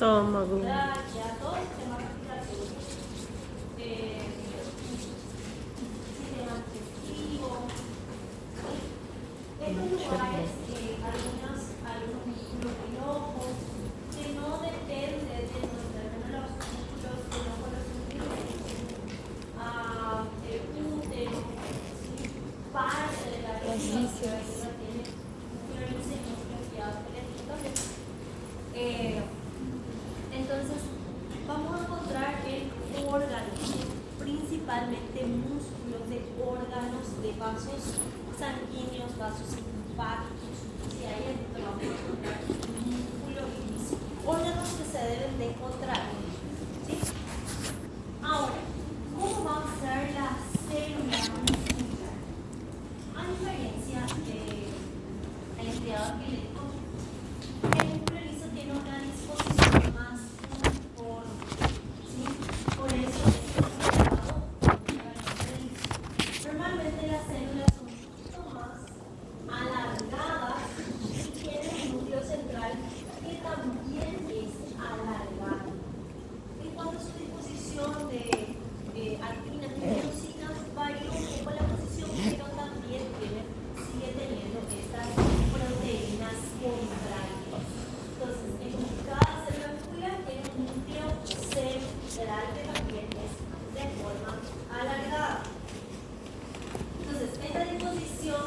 estómago. tráquea, todo el sistema respiratorio, sistema digestivo. Estos lugares, algunos músculos del ojo, que no dependen de los músculos del ojo, el útero, ¿sí? Parte de la respiración tiene músculo liso y músculo estriado esquelético también. Entonces, vamos a encontrar en órganos, principalmente músculos de órganos, de vasos sanguíneos, vasos simpáticos. Si hay dentro, vamos a encontrar músculo liso. Órganos que se deben de encontrar, ¿sí? Ahora, ¿cómo va a ser la célula muscular? A diferencia del estriado esquelético, el músculo liso tiene una disposición más uniforme, ¿sí? Por eso es considerado liso. Normalmente las células son un poquito más alargadas y tienen un núcleo central que también es alargado. En cuanto a su disposición de actinas y miocinas, varía un poco la posición, pero también sigue teniendo estas proteínas contrarias. Entonces, en cada célula muscular tiene un núcleo central que también es de forma alargada. Entonces, esta disposición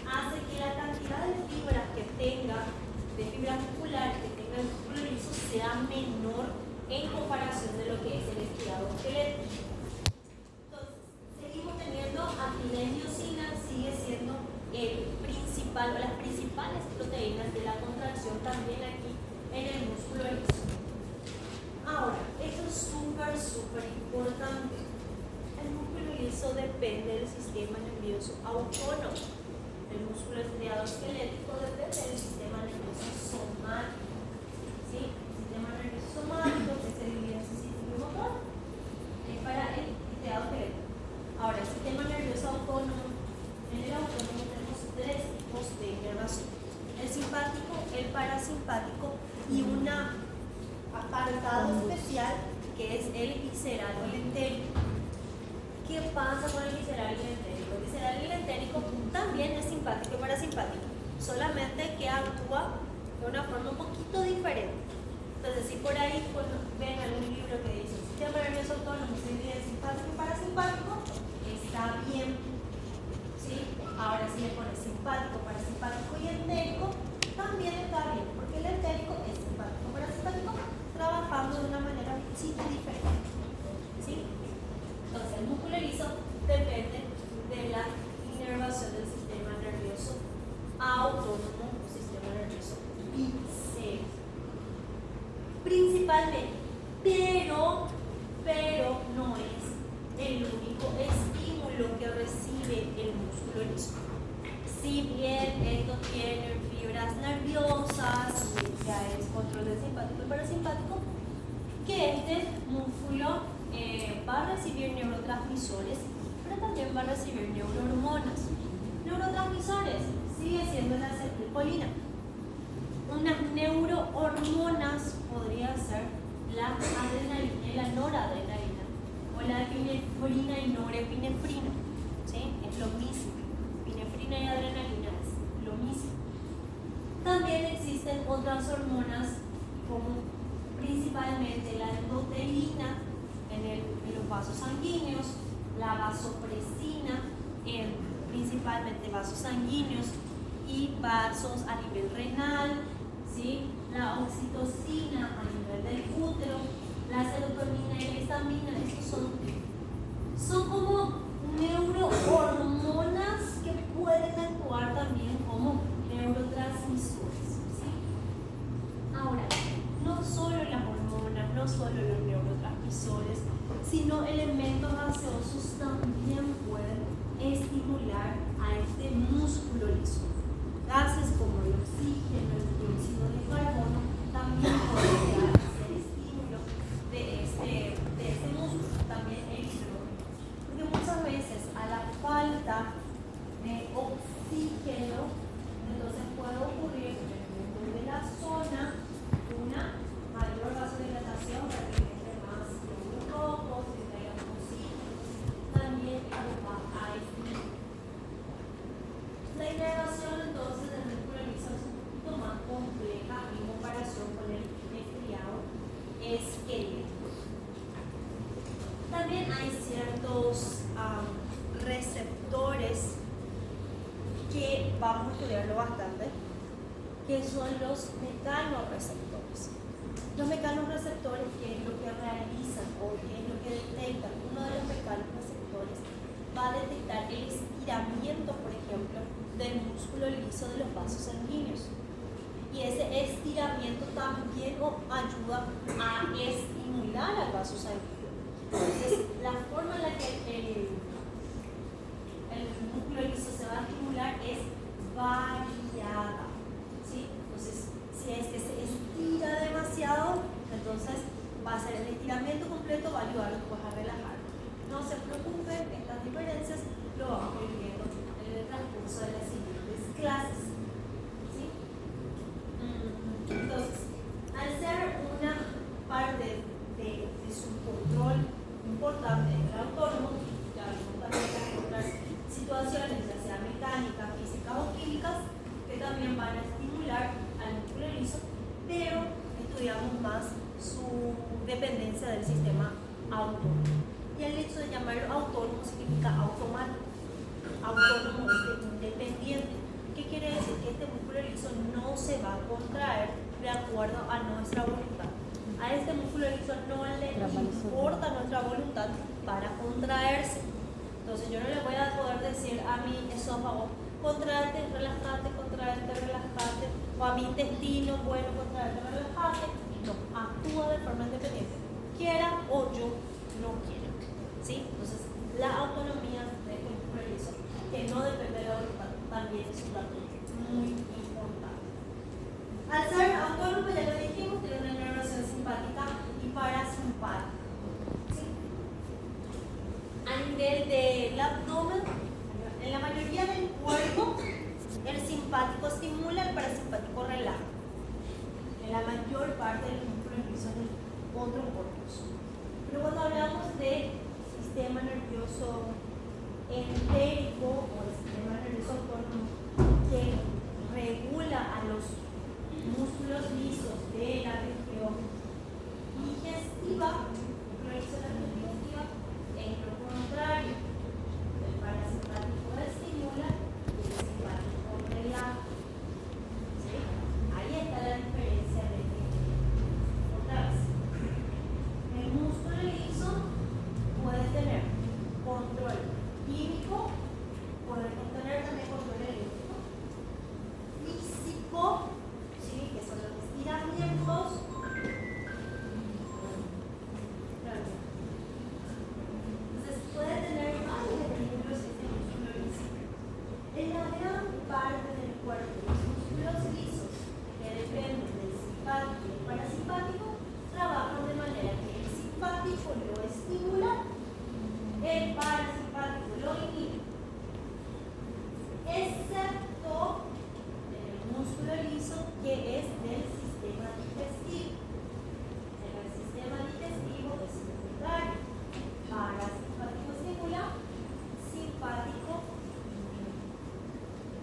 hace que la cantidad de fibras que tenga, de fibras musculares que tenga el músculo liso, sea menor en comparación de lo que es el estriado esquelético. Entonces, seguimos teniendo actina y miocina, sigue siendo el principal o las principales proteínas de la contracción también aquí en el músculo liso. Ahora, esto es súper importante. El músculo liso depende del sistema nervioso autónomo. El músculo estriado esquelético depende del sistema nervioso somático. ¿Sí? El sistema nervioso somático que se divide en sistema motor es para el estriado esquelético. Ahora, el sistema nervioso autónomo, en el autónomo tenemos tres tipos de inervación: el simpático, el parasimpático y un apartado especial que es el visceral o el entérico. ¿Qué pasa con el visceral y el entérico? El visceral y el entérico también es simpático y parasimpático, solamente que actúa de una forma un poquito diferente. Entonces, si por ahí ven algún libro que dice el sistema nervioso autónomo se divide en simpático y parasimpático, está bien, ¿sí? Ahora, si le pones simpático, parasimpático y entérico, también está bien, porque el entérico es simpático, parasimpático, trabajando de una manera un poquito diferente, ¿sí? Entonces, el músculo liso depende de la inervación del sistema nervioso autónomo o sistema nervioso visceral. Principalmente, pero no es el único estímulo que recibe el músculo liso. Si bien esto tiene fibras nerviosas, ya es control del simpático y parasimpático, que este músculo va a recibir neurotransmisores, pero también va a recibir neurohormonas. Neurotransmisores sigue siendo la acetilcolina. Unas neurohormonas podría ser la adrenalina y la noradrenalina, o la epinefrina y norepinefrina, ¿sí? Es lo mismo. Epinefrina y adrenalina es lo mismo. También existen otras hormonas, como principalmente la endotelina en los vasos sanguíneos, la vasopresina principalmente vasos sanguíneos y vasos a nivel renal, ¿sí? La oxitocina a nivel del útero, la serotonina y la histamina. Estos son como neurohormonas que pueden actuar también como neurotransmisores, ¿sí? Ahora, no solo las hormonas, no solo los neurotransmisores, sino elementos gaseosos también pueden estimular a este músculo liso. Gases como el oxígeno, el dióxido de carbono, también pueden ser estímulo de este músculo, también el hidrógeno. Porque muchas veces a la falta de oxígeno, entonces puede ocurrir en el mundo de la zona una es querido. También hay ciertos receptores que vamos a estudiarlo bastante, que son los mecanorreceptores. Los mecanorreceptores, ¿qué es lo que realizan o qué es lo que detectan? Uno de los mecanorreceptores va a detectar el estiramiento, por ejemplo, del músculo liso de los vasos sanguíneos. Y ese estiramiento también ayuda a estimular al vaso sanguíneo. Entonces, la forma en la que el músculo liso se va a estimular es variada, ¿sí? Entonces, si es que se estira demasiado, entonces va a ser el estiramiento completo, va a ayudar a relajar. No se preocupen, estas diferencias lo vamos a ir viendo en el transcurso de las siguientes clases, ¿sí? Entonces, al ser una parte de su control importante del autónomo, ya vimos también otras situaciones, ya sea mecánicas, físicas o químicas, que también van a estimular al músculo liso, pero estudiamos más su dependencia del sistema autónomo. Y el hecho de llamarlo autónomo significa automático. Autónomo es independiente. ¿Qué quiere decir? Que este músculo liso no se va a contraer de acuerdo a nuestra voluntad. A este músculo liso no le importa nuestra voluntad para contraerse. Entonces yo no le voy a poder decir a mi esófago, contraete, relájate, o a mi intestino, bueno, contraete, relájate. No, actúa de forma independiente, quiera o yo no quiera. ¿Sí? Entonces, la autonomía de este músculo liso, que no depende de la voluntad, también es un dato muy importante. Al ser autónomo, ya lo dijimos, tiene una inervación simpática y parasimpática. ¿Sí? A nivel del abdomen, en la mayoría del cuerpo, el simpático estimula, el parasimpático relaja. En la mayor parte de los músculos lisos del otro corpus. Pero cuando hablamos de sistema nervioso entérico o el sistema nervioso autónomo que regula a los músculos lisos de la región digestiva, es lo contrario. El parasimpático estimula y el simpático relaja. ¿Sí? Ahí está la diferencia de otra vez. El músculo liso puede tener control químico, puede tener también control eléctrico, físico, ¿sí? Que son los estiramientos. Entonces puede tener varios equilibrios este músculo liso. En la gran parte del cuerpo, los músculos lisos que dependen del simpático y del parasimpático trabajan de manera que el simpático lo estimula, el parasimpático lo inhibe, excepto en el músculo liso que es del sistema digestivo. En el sistema digestivo es secundario. Parasimpático estimula, simpático inhibe.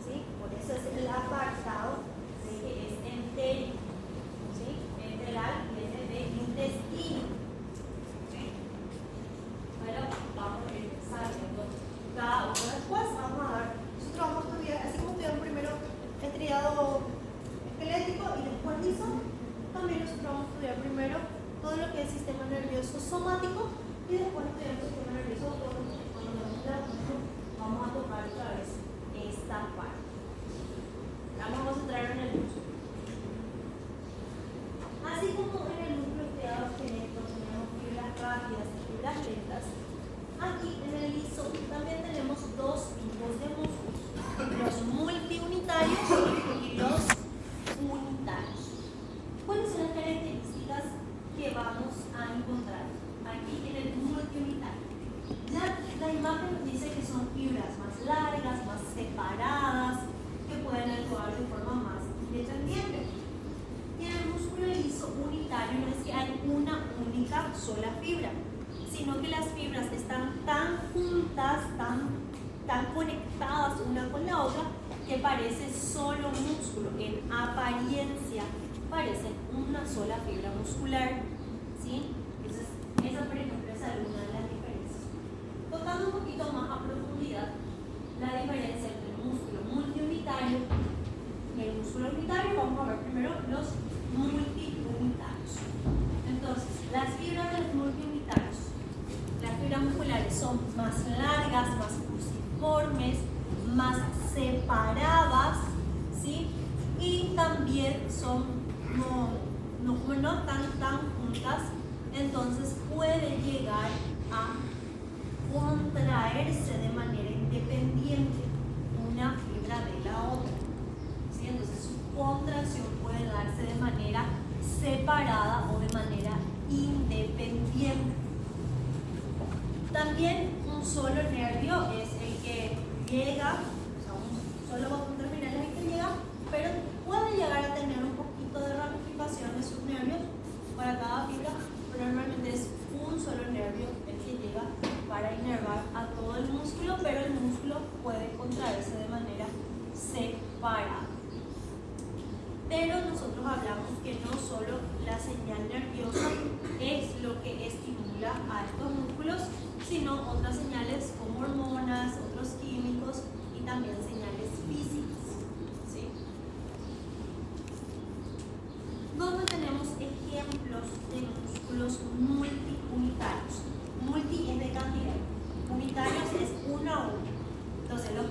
¿Sí? Por eso es el apartado de que es entérico. ¿Sí? Enteral viene de intestino. Bueno, vamos a ir sabiendo cada uno. Después vamos a dar, nosotros vamos a estudiar, así como estudiamos primero el triado esquelético y después liso, también nosotros vamos a estudiar primero todo lo que es sistema nervioso somático y después estudiamos el sistema nervioso autónomo. Cuando vamos a tocar otra vez esta parte. Vamos a centrar en el músculo. Así como en el núcleo triado esquelético tenemos fibras rápidas y fibras lentas, aquí en el liso también tenemos dos tipos de músculos, los multiunitarios y los unitarios. ¿Cuáles son las características que vamos a encontrar aquí en el multiunitario? Ya la imagen nos dice que son fibras más largas, más separadas, que pueden actuar de forma más independiente. Y en el músculo liso unitario no es que hay una única sola fibra, sino que las fibras están tan juntas, tan conectadas una con la otra, que parece solo músculo. En apariencia parecen una sola fibra muscular. las fibras de los multiunitarios, las fibras musculares son más largas, más fusiformes, más separadas, ¿sí? Y también son no tan juntas, entonces puede llegar a contraerse de manera independiente una fibra de la otra, ¿sí? Entonces su contracción puede darse de manera separada o de manera independiente. También un solo nervio es el que llega, o sea, un solo botón terminal es el que llega, pero puede llegar a tener un poquito de ramificación de sus nervios para cada fibra, pero normalmente es un solo nervio el que llega para inervar a todo el músculo, pero el músculo puede contraerse de manera separada. Pero nosotros hablamos que no solo la señal nerviosa es lo que estimula a estos músculos, sino otras señales como hormonas, otros químicos y también señales físicas, ¿sí? ¿Dónde tenemos ejemplos de músculos multiunitarios? Multi es de cantidad, unitarios es uno a uno. Entonces las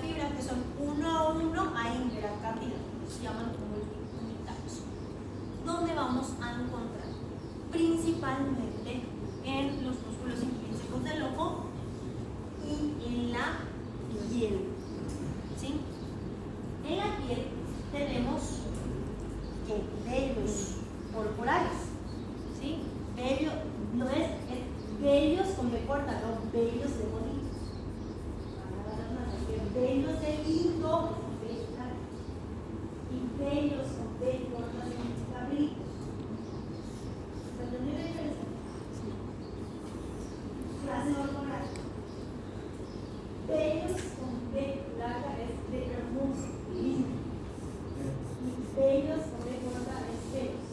fibras que son uno a uno hay en gran cantidad, se llaman multiunitarios. ¿Dónde vamos a encontrar? Principalmente en los músculos intrínsecos del ojo y en la piel, ¿sí? En la piel tenemos vellos corporales, ¿sí? Vello, no es vellos con B corta, no, vellos de bonito. Vellos de lindo y vellos con B corta significa brillos. ¿Se entendió la diferencia? Clase corporal. Vellos con B larga es de hermoso, lindo. Y vellos con B corta es feos.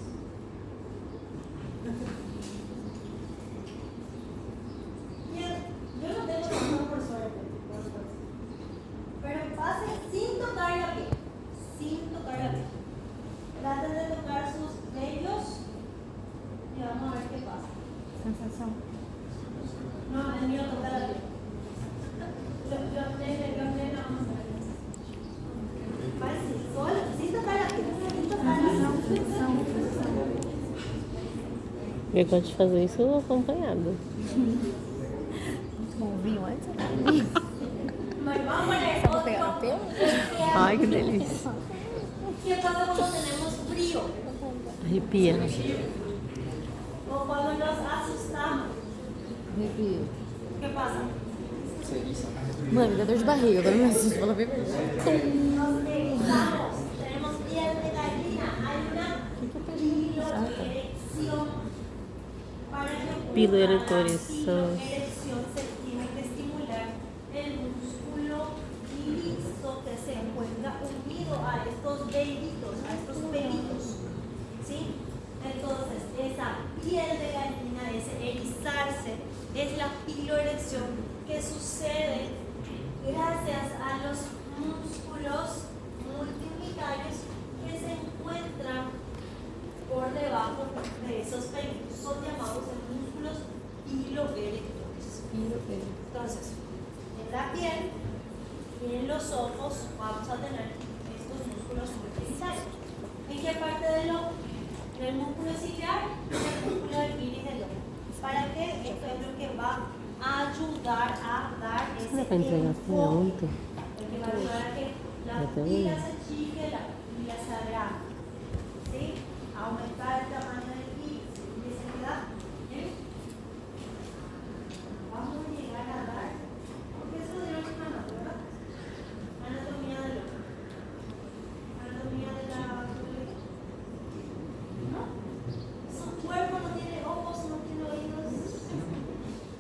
Bien, yo no tengo razón por suerte, pero pase sin tocar la piel, traten de tocar sus vellos y vamos a ver qué pasa. Sensación. No, el mío toca la piel. Vamos a ver. Parece solo, sin tocar la piel, Eu gosto de fazer isso acompanhado. Bom, vinho antes. Mas vamos a poner Vou pegar no pelo. Ai, que delícia. ¿Qué pasa cuando tenemos frío? Arrepia. O cuando nos asustamos. Arrepio. ¿Qué pasa? Mano, me dá dor de barriga, agora me assusto, fala a verdade. Nos erizamos, tenemos piel de gallina, hay una piloerección. Para que ocurra Piloerección. la piloerección se tiene que estimular el músculo liso que se encuentra unido a estos vellitos, a estos pelitos, ¿sí? Entonces, esa piel de gallina, ese erizarse, es la piloerección que sucede gracias a los músculos multiunitarios que se encuentran por debajo de esos pelitos. Son llamados músculos piloerectores. Entonces, en la piel y en los ojos vamos a tener estos músculos multiunitarios. ¿En qué parte del ojo? En el músculo ciliar y en el músculo del iris del ojo. ¿Para qué? Esto es lo que va a ayudar a dar ese Será que entregar enfoque. ontem? Lo que va a ayudar a que la Até pupila hoje. se achique, la pupila se agrande, ¿sí? Aumentar el tamaño del iris y se queda, ¿bien? Vamos a llegar a dar, porque eso de la última nota, ¿verdad? Anatomía del ojo. Anatomía de la... ¿No? Su cuerpo no tiene ojos, no tiene oídos.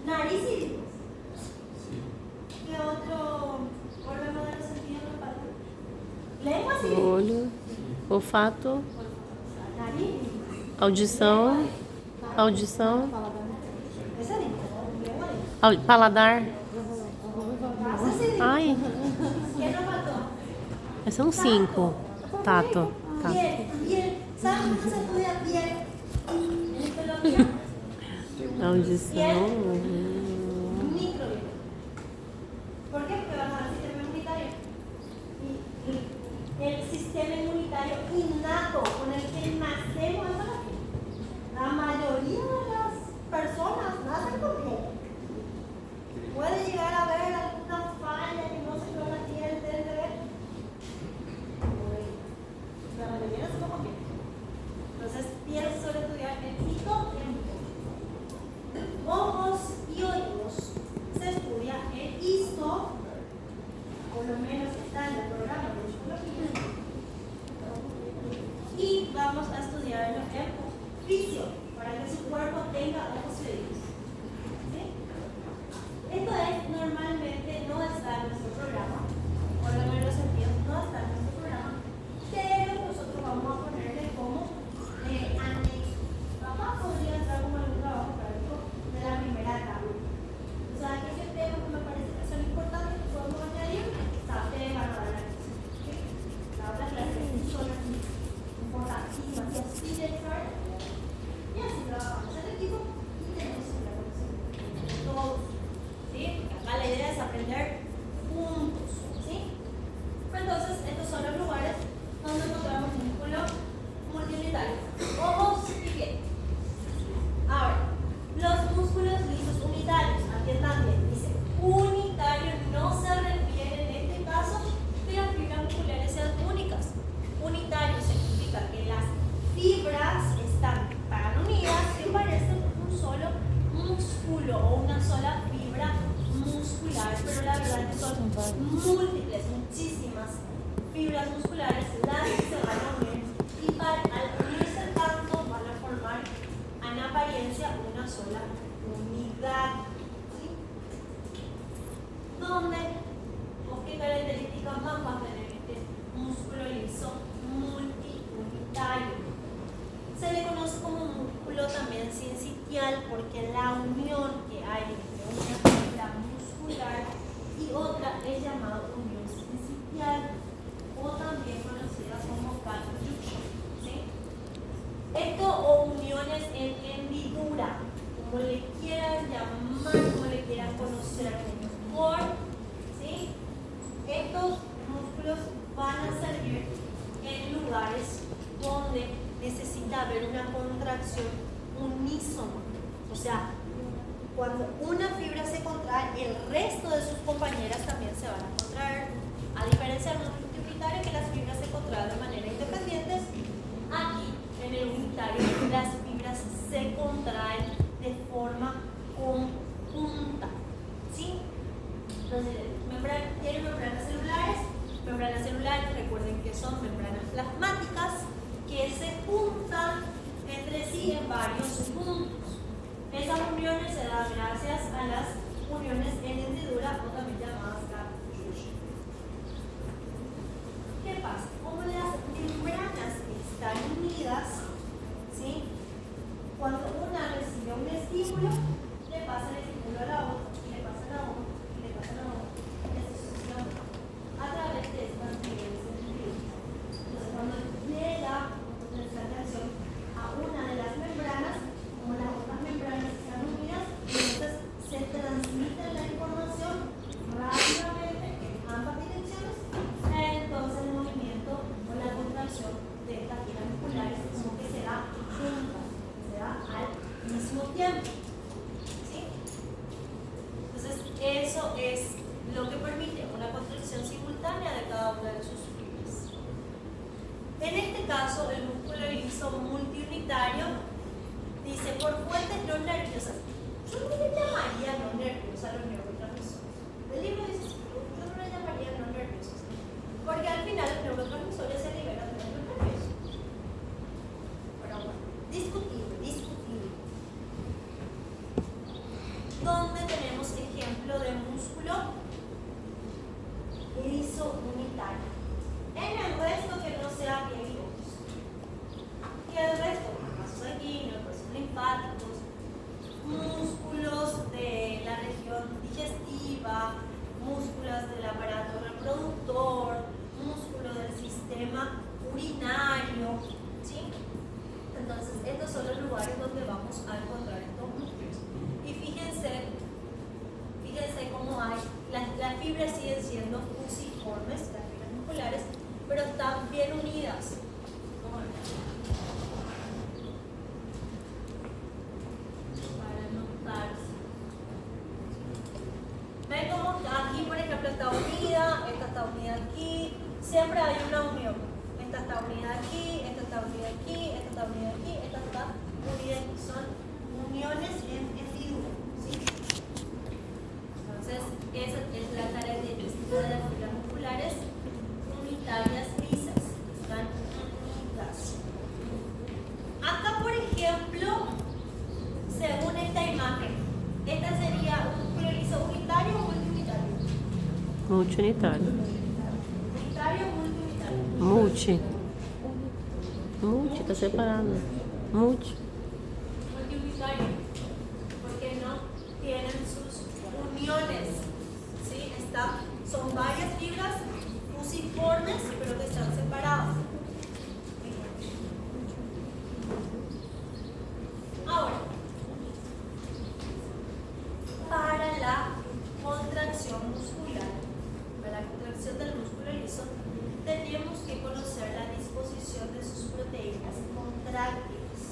Nariz y dientes. ¿Qué otro órgano de los sentidos nos falta? Lengua sí. Olho, olfato, Nariz. audição, Esa es lengua. paladar. Pasa sí. Ai, ¿Qué nos faltó? são 5. Tato. Piel, piel. ¿Sabes cómo se estudia piel? En histología. Audição. Microbioma. ¿Por qué? Porque vamos al sistema inmunitario. Y el sistema inmunitario innato con el que nacemos es la piel. La mayoría de las personas nacen con piel. Puede llegar a haber alguna falla que no se ve la piel del bebé. La mayoría nacemos con piel. Entonces, piel se suele estudiar en citoembrión. Ojos y oídos se estudia en histo, por lo menos está en el programa de histología. Y vamos a estudiarlo en fisio, para que su cuerpo tenga ojos y oídos. ¿Sí? Esto es, normalmente no está en nuestro programa, por lo menos los sentidos no está en nuestro programa, pero nosotros vamos a ponerle como anexo. Papá podría entrar como algún trabajo práctico de la primera etapa. O sea, aquellos temas que me parece que son importantes que podemos añadir, ustedes van a dar la clase. ¿Sí? La otra clase son importantísimas, y así de claro. Y así trabajamos en equipo y tenemos la conexión de todos. ¿Sí? Acá la idea es aprender juntos. ¿Sí? Entonces, estos son los lugares donde encontramos músculo multiunitario. Ojos y piel. Ahora, los músculos lisos unitarios, atiendan bien, dice unitario, no se refiere en este caso que las fibras musculares sean únicas. Unitario significa que las fibras están tan unidas que parecen un solo músculo o una sola fibra muscular, pero la verdad es que son múltiples, muchísimas fibras musculares las que se van a unir y al unirse tanto van a formar en apariencia una sola unidad. ¿Sí? ¿Dónde o qué características más va a tener este músculo liso multiunitario? Se le conoce como músculo también sincitial porque la unión que hay entre una fibra muscular y otra es llamada unión sincitial o también conocida como cartillo. ¿Sí? Esto o uniones en hendidura, como le quieran llamar, como le quieran conocer mejor. ¿Sí? Estos músculos van a servir en lugares donde necesita haber una contracción unísona. O sea, cuando una fibra se contrae, el resto de sus compañeras también se van a contraer. A diferencia del multiunitario, que las fibras se contraen de manera independiente, aquí en el unitario las fibras se contraen de forma conjunta. ¿Sí? Entonces, tienen membranas celulares. Membranas celulares, recuerden que son membranas plasmáticas que se juntan entre sí en varios puntos. Esas uniones se dan gracias a las uniones en hendidura o también llamadas cartillo. ¿Qué pasa? Como las membranas están unidas, ¿sí? Cuando una recibe un estímulo, le pasa el estímulo a la otra, y le pasa a la otra, y le pasa a la otra, y así sucesivamente, a través de estas uniones en hendidura. Entonces, cuando llega nuestra atención a una de las membranas, como las otras membranas están unidas, entonces se transmite la información rápidamente en ambas direcciones, entonces el movimiento o la contracción de estas fibras musculares como que se da juntas, se da al mismo tiempo. ¿Sí? Entonces eso es lo que permite una contracción simultánea de cada una de sus fibras. En este caso, el músculo liso multiunitario dice por fuentes no nerviosas. Yo no le llamaría no nerviosas a los neurotransmisores. El libro dice, yo no le llamaría no nerviosas, porque al final los neurotransmisores se liberan de los nervios. Pero bueno, discutible. ¿Dónde tenemos ejemplo de músculo liso unitario? En el resto que no sea piel y ojos. Y el resto, vasos sanguíneos, vasos linfáticos, músculos de la región digestiva, músculos del aparato reproductor, músculos del sistema urinario. ¿Sí? Entonces, estos son los lugares donde vamos a encontrar estos músculos. ejemplo, está unida, esta está unida aquí, siempre hay una unión. Esta está unida aquí, esta está unida aquí, esta está unida aquí, esta está unida aquí. Son uniones en figura, ¿sí? Entonces, esa es la característica de las fibras musculares unitarias lisas. Están unidas. Acá, por ejemplo, según esta imagen, ¿esta sería un músculo liso unitario o multiunitario? Multiunitário. Unitario o multiunitario. Multi. Multi, tá separado. Multi. Multiunitario, porque no tienen sus uniones, ¿sí? Son varias fibras fusiformes, pero que están separadas. Ahora, para la contracción muscular, para la contracción del músculo liso, tenemos que conocer la disposición de sus proteínas contráctiles.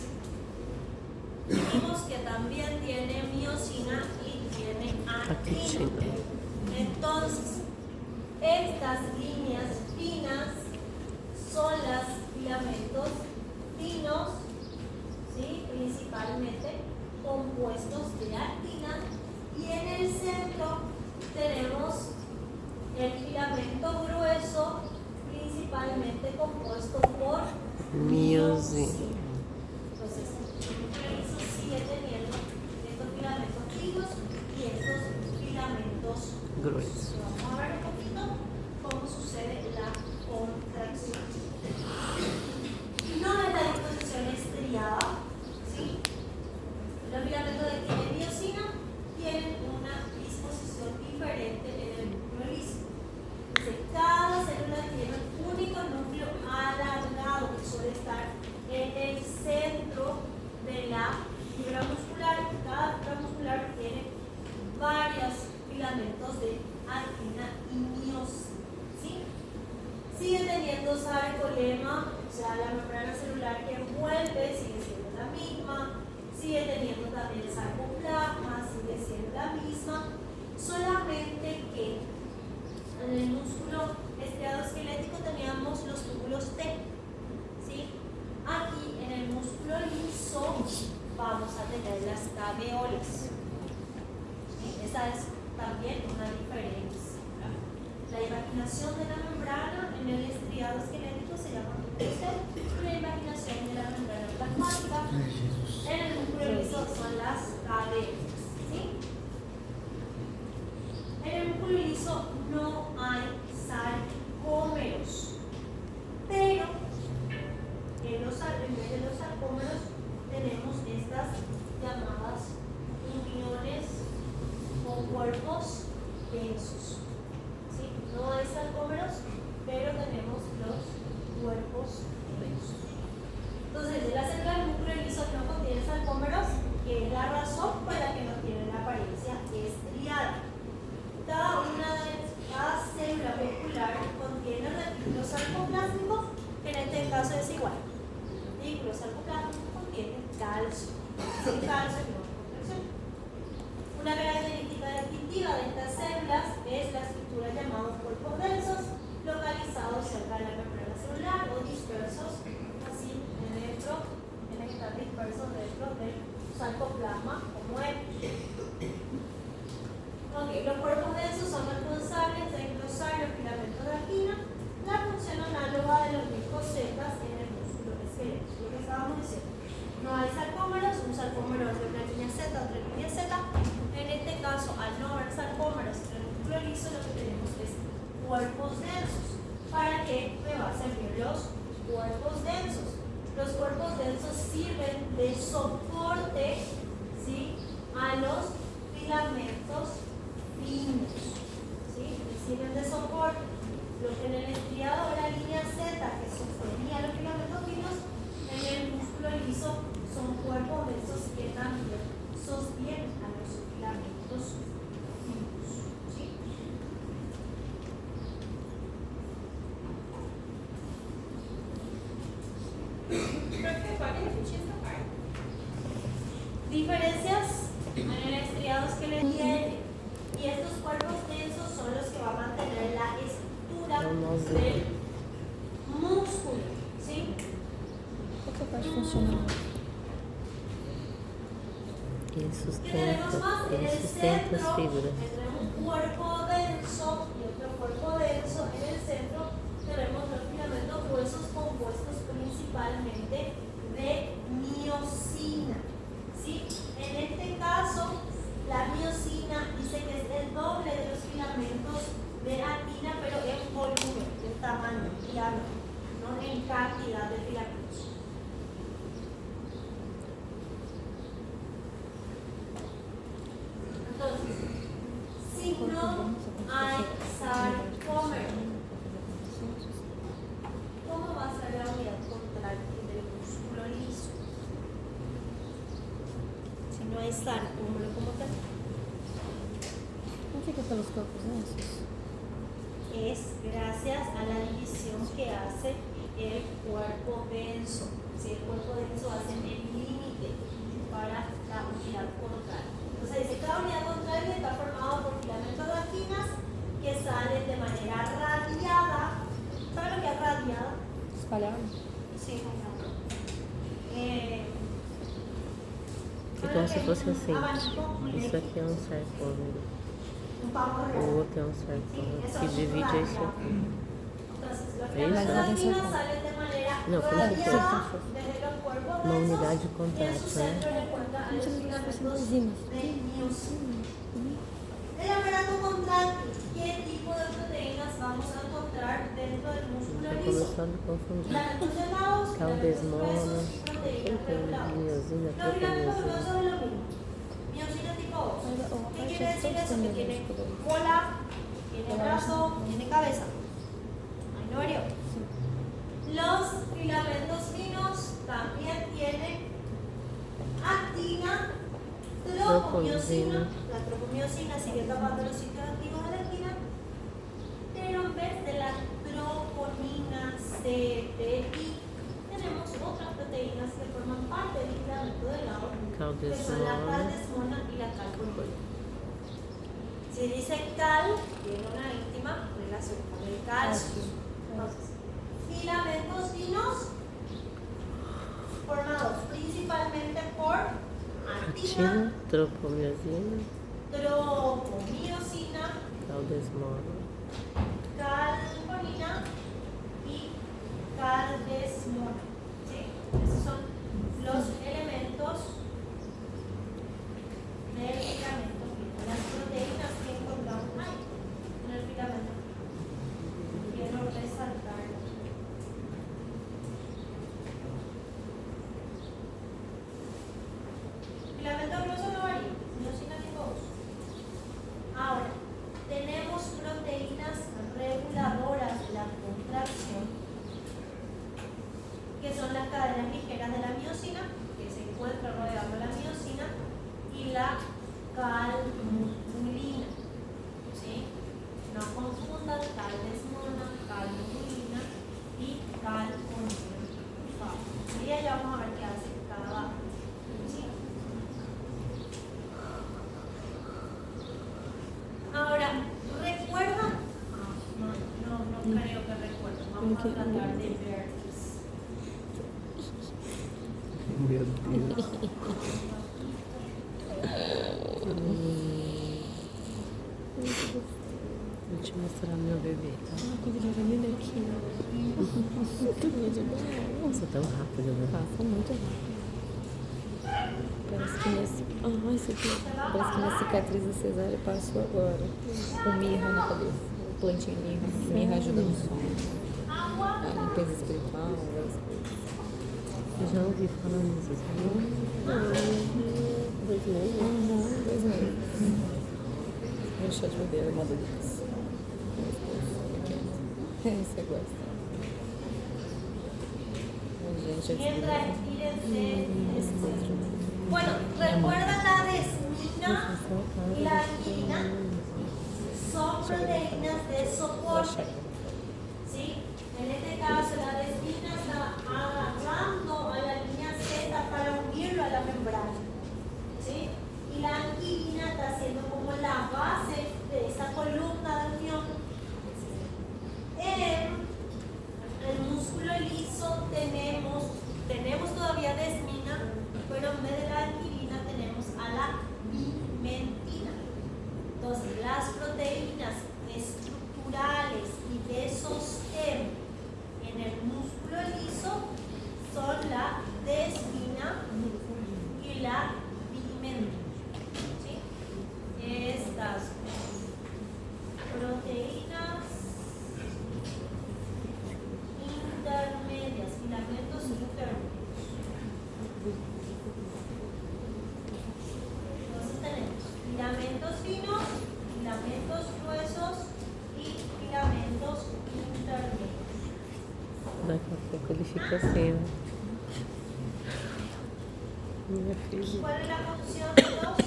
Vimos que también tiene miosina y tiene actina. Entonces, estas líneas finas son los filamentos finos, ¿sí? Principalmente compuestos de actina, y en el centro tenemos el filamento grueso, principalmente compuesto por Miosina. Entonces, el liso sigue teniendo estos filamentos finos y estos filamentos Grueso. Vamos a ver un poquito cómo sucede la contracción. No es la disposición estriada, ¿sí? Los filamentos de actina y miosina tienen una disposición diferente en el músculo liso. Entonces, cada célula tiene un único núcleo alargado que suele estar en el centro de la fibra muscular. Cada fibra muscular tiene varios filamentos de actina y miosina, ¿sí? Sigue teniendo sarcolema, o sea, la membrana celular que envuelve sigue siendo la misma, sigue teniendo también sarcoplasma, sigue siendo la misma, solamente que en el músculo estriado esquelético teníamos los túbulos T, ¿sí? Aquí en el músculo liso vamos a tener las caveolas. ¿Sí? Esa es también una diferencia. La imaginación de la membrana en el estriado esquelético se llama túbulo T, y la imaginación de la membrana plasmática en el músculo liso son las caveolas. ¿Sí? En el músculo liso no hay sarcómeros, pero en vez de los sarcómeros tenemos estas llamadas uniones o cuerpos densos. ¿Sí? No hay sarcómeros, pero tenemos los cuerpos densos. Entonces, de la célula del músculo liso no contiene sarcómeros, que es la razón por la que no tiene la apariencia estriada. Cada célula muscular contiene retículos sarcoplásmicos, que en este caso es igual. Retículos sarcoplásmicos contienen calcio. Sin calcio no hay contracción. Una característica distintiva de estas células es la estructura llamada cuerpos densos, localizados cerca de la membrana celular o dispersos, así tienen que estar dispersos dentro del sarcoplasma como este. Okay, los cuerpos densos son responsables de engrosar los filamentos de actina, la función análoga de los glucosetas en el músculo esquelético. Lo que estábamos diciendo, no hay sarcómeros, un sarcómero es de una línea Z, otra línea Z. En este caso, al no haber sarcómeros en el músculo liso, lo que tenemos es cuerpos densos. ¿Para qué me va a servir los cuerpos densos? Los cuerpos densos sirven de soporte, ¿sí?, a los filamentos finos, ¿sí? Sirven de soporte. Lo que en el estriado de la línea Z, que sostenía los filamentos finos, en el músculo liso son cuerpos densos que también sostienen a los filamentos finos, ¿sí? Diferencias en el estriado esquelético. Y estos cuerpos densos son los que van a mantener la estructura Vamos del ver. músculo, ¿sí? Qual que é a parte funcional? Ele ¿Qué tenemos más? En ele el sustenta as centro fibras. tenemos un cuerpo denso y otro cuerpo denso. En el centro tenemos los filamentos gruesos compuestos principalmente de miosina. ¿Sí? En este caso, la miosina dice que es el doble de los filamentos de actina, pero en volumen, en tamaño, diámetro, no en cantidad de filamentos. Entonces, si no hay sarcómero, ¿cómo va a ser la unidad contráctil del músculo liso? Si no hay sarcómero, ¿cómo te? Não fica pelos corpos densos? Es gracias a la división que hace el cuerpo denso. Si el cuerpo denso hace el límite para la unidad contraria. Entonces dice, cada unidad contraria está formada por filamentos de actinas que salen de manera radiada. ¿Saben lo que es radiada? Espalhado? Sí, É como se fosse assim. abanico, Isso aqui é um sarcômero. un pavo O real. outro é um sarcômero. Que divide isso aqui. Entonces, los Eso. filamentos de actinas salen de manera No, como si radiada desde los cuerpos Uma densos. unidade Y en su contrátil, centro né? le encuentra a Como los se fossem filamentos enzimas. de miosina. El aparato contráctil, ¿qué tipo de proteínas vamos a encontrar dentro del músculo Estou liso? começando a confundir. Filamentos delgados, filamentos Caldesmona. gruesos y proteínas Quem tem regulares. miosina, Los filamentos proteína. gruesos es lo mismo. Miosina tipo 2. Mas a ¿Qué parte quiere decir todos eso? têm Que tiene músculo. cola, tiene brazo, tiene cabeza. Ahí no varió. Los filamentos finos también tienen actina, tropomiosina. La tropomiosina sigue tapando los sitios activos de la actina, pero en vez de la troponina CTI, tenemos otras proteínas que forman parte del filamento delgado, que son la caldesmona y la calcodona. Si dice cal, tiene una íntima relación con el calcio. Entonces, filamentos finos formados principalmente por actina, Actina, tropomiosina, tropomiosina, caldesmona. calconina y caldesmona. ¿Sí? Esos son los elementos del filamento fino. Las proteínas que encontramos ahí en el filamento fino. Quiero resaltar. Filamento grueso no varía, miosina tipo 2. Ahora, tenemos proteínas reguladoras de la contracción, que son las cadenas ligeras de la miosina, que se encuentran rodeando la miosina, y la calmulina. ¿Sí? No confundan caldesmona, calmulina y calconina. Por favor. Y ya vamos a ver qué hace cada uno. ¿Sí? Ahora, ¿recuerdan? No creo que recuerden. Vamos a tratar de ver. Meu Deus. Vou te mostrar meu bebê, tá? Ah, quando ele era nenequinho. Tudo de bom. Nossa, tão rápido, né? Passa muito rápido. Parece que isso aqui. Parece que minha cicatriz da cesárea passou agora. Com mirra na cabeça. Plantinha mirra. Mirra ajuda no sono. A limpeza espiritual, as coisas. Eu já ouvi falar nisso, sabe? 2 meses? Uhum, 2 meses. Meu chá de bebê é uma delícia. Você gosta? Gente, Mientras tírense. Bueno, ¿recuerdan la desmina y la angina? Son proteínas de soporte. ¿Sí? En este caso, la desmina está agarrando a la línea Z para unirlo a la membrana. ¿Sí? Y la angina está haciendo como la base Decodificação. Minha filha. ¿Cuál es la función de los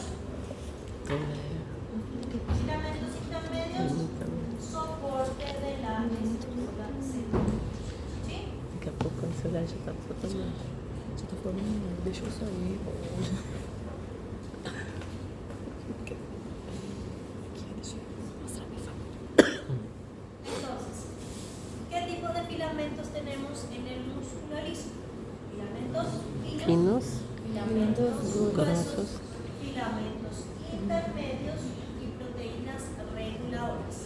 É. filamentos intermedios? Então, Soporte de la estructura C. ¿Sí? daqui a pouco quando você vai já tá totalmente. Você tá falando, deixa eu sair. Entonces, ¿qué tipo de filamentos tenemos en el músculo liso? Filamentos finos, Finos, filamentos gruesos, grossos. filamentos intermedios y proteínas reguladoras.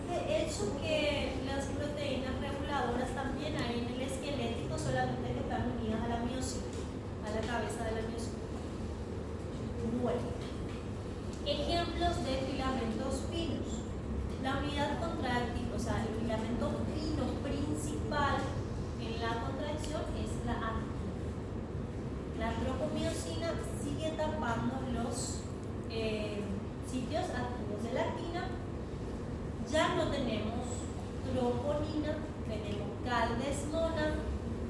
De hecho que las proteínas reguladoras también hay en el esquelético, solamente que están unidas a la miosina, a la cabeza de la miosina. Bueno, ejemplos de filamentos finos. La unidad contráctil, o sea, el filamento fino principal en la contracción es la actina. La tropomiosina sigue tapando los sitios activos de la actina. Ya no tenemos troponina, tenemos caldesmona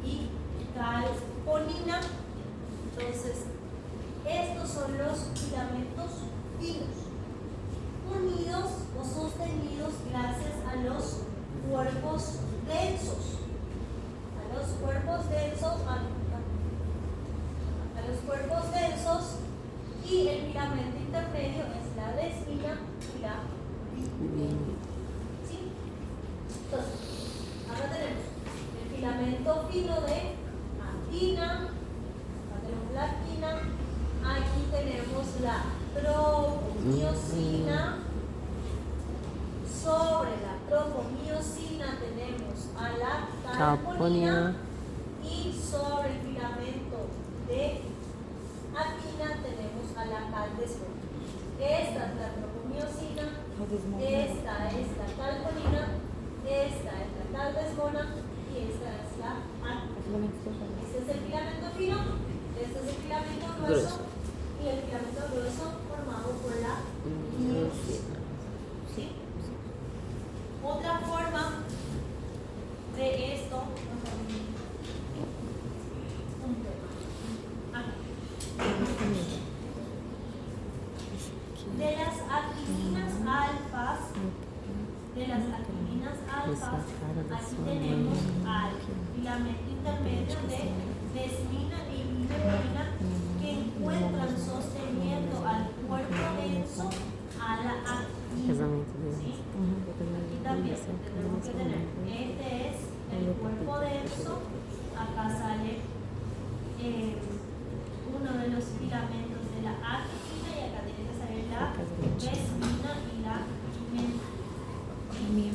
y calponina. Entonces, estos son los filamentos finos, unidos o sostenidos gracias a los cuerpos densos. A los cuerpos densos, y el filamento intermedio es la desmina y la bimina. ¿Sí? Entonces, acá tenemos el filamento fino de actina, acá tenemos la actina, aquí tenemos la tropomiosina, sobre la tropomiosina tenemos a la calponina y sobre el filamento de actina tenemos a la caldesmona. Esta es la tropomiosina, esta es la calponina, esta es la caldesmona y esta es la actina. Este es el filamento fino, este es el filamento grueso y el filamento grueso formado por la miosina. ¿Sí? Otra forma de esto, un tema. Aquí. De las actininas alfas, aquí tenemos al filamento intermedio de desmina y bimina que encuentran sosteniendo al cuerpo denso a la actina. ¿Sí? Aquí también tenemos que tener, este es el cuerpo denso, acá sale uno de los filamentos de la actina y acá tiene que salir la desmina y la bimina. Minha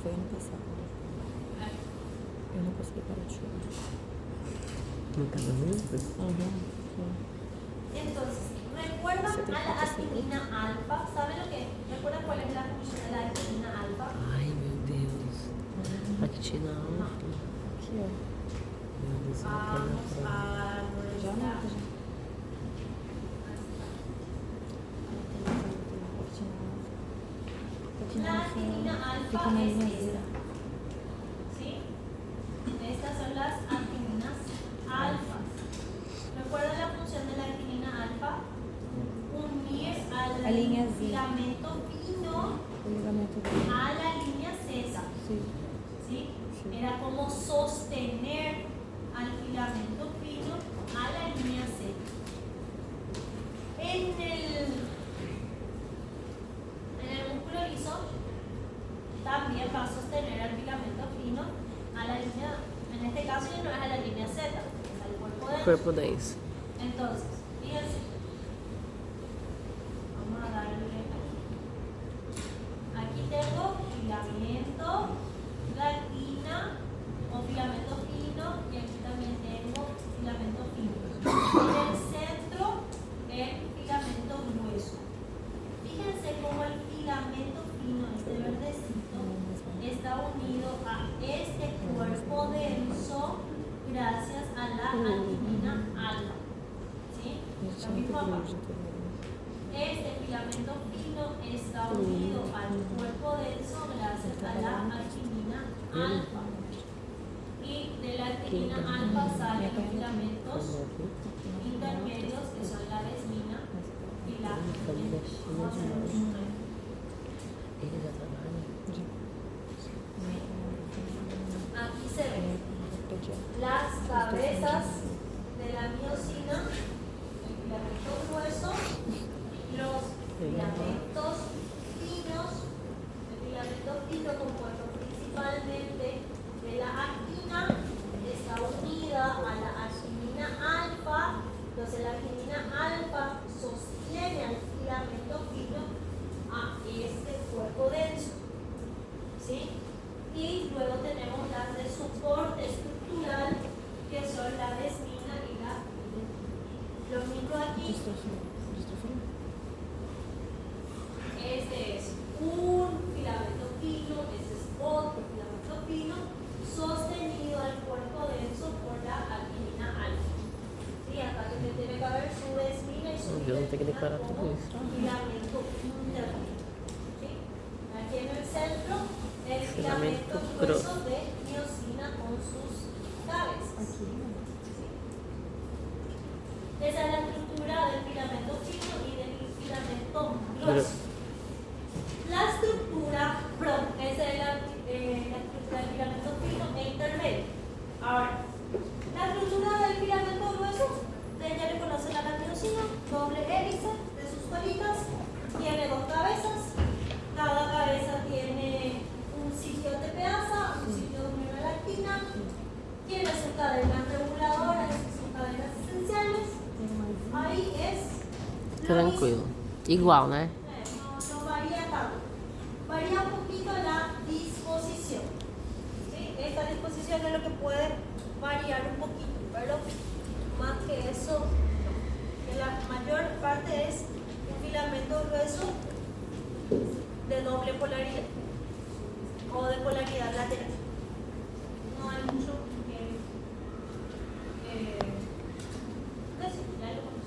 foi ano passado. Eu não consegui parar de chorar. no casamento. Entonces, ¿recuerdan a la actinina alfa? ¿Saben lo que es? ¿Recuerdan cuál es la función de la actinina alfa? Ai, meu Deus. Actina alfa. Aqui, ó. Meu Deus, ela tá na Vamos prova. a Já nuestra... anota, já. La actinina alfa Fica na es linha esta. azul. ¿Sí? Estas son las actininas alfas. ¿Recuerdan la función de la actinina alfa? Unir A al linha azul. filamento fino O ligamento dele. a la línea sesa. Sim. ¿Sí? Sí. Era como sostener al filamento fino a la línea Z. En el músculo liso también va a sostener al filamento fino a la línea, en este caso ya no es a la línea Z, es al cuerpo denso. Corpo denso. Entonces, fíjense, vamos a darle aquí. Aquí tengo filamento, actina o filamento fino y aquí también tengo filamento fino. En el centro, el filamento grueso. Fíjense cómo el filamento fino, este verdecito, está unido a este cuerpo denso gracias a la actinina alfa. ¿Sí? Gente, La é muito misma grande. parte. Este filamento fino está unido al cuerpo denso gracias a la actinina alfa. Y de la actinina alfa salen los filamentos intermedios que son la desmina y la actina. Aquí se ven las cabezas de la miosina, el filamento grueso, los filamentos finos, el filamento fino compuesto principalmente de la actina, está unida a la arginina alfa, entonces la arginina alfa sostiene al filamento fino a este cuerpo denso, ¿sí? Y luego tenemos las de soporte estructural, que son la desmina y la actina. Lo mismo aquí. Este es un filamento fino, este es otro filamento fino, sostenido al cuerpo denso por la arginina alfa. ¿Sí? Acá también tiene que haber su desmina y su actina como filamento intermedio. ¿Sí? Aquí en el centro, el filamento grueso de miosina con sus cabezas. ¿Sí? Esa es la estructura del filamento fino y del filamento grueso. La estructura, esa es la estructura del filamento fino e intermedio. Ahora, la estructura del filamento grueso, ustedes ya le conocen a la miosina, doble hélice de sus colitas, tiene dos cabezas, cada cabeza tiene un sitio TPasa, un sitio de unión a la actina, tiene sus cadenas reguladoras y sus cadenas esenciales. Ahí es Tranquilo. Igual, né? No varía tanto. Varía un poquito la disposición. ¿Sí? Esta disposición es lo que puede variar un poquito, pero más que eso, no. Que la mayor parte es un filamento grueso de doble polaridad o de polaridad lateral. No hay mucho que decir, ya lo conocemos.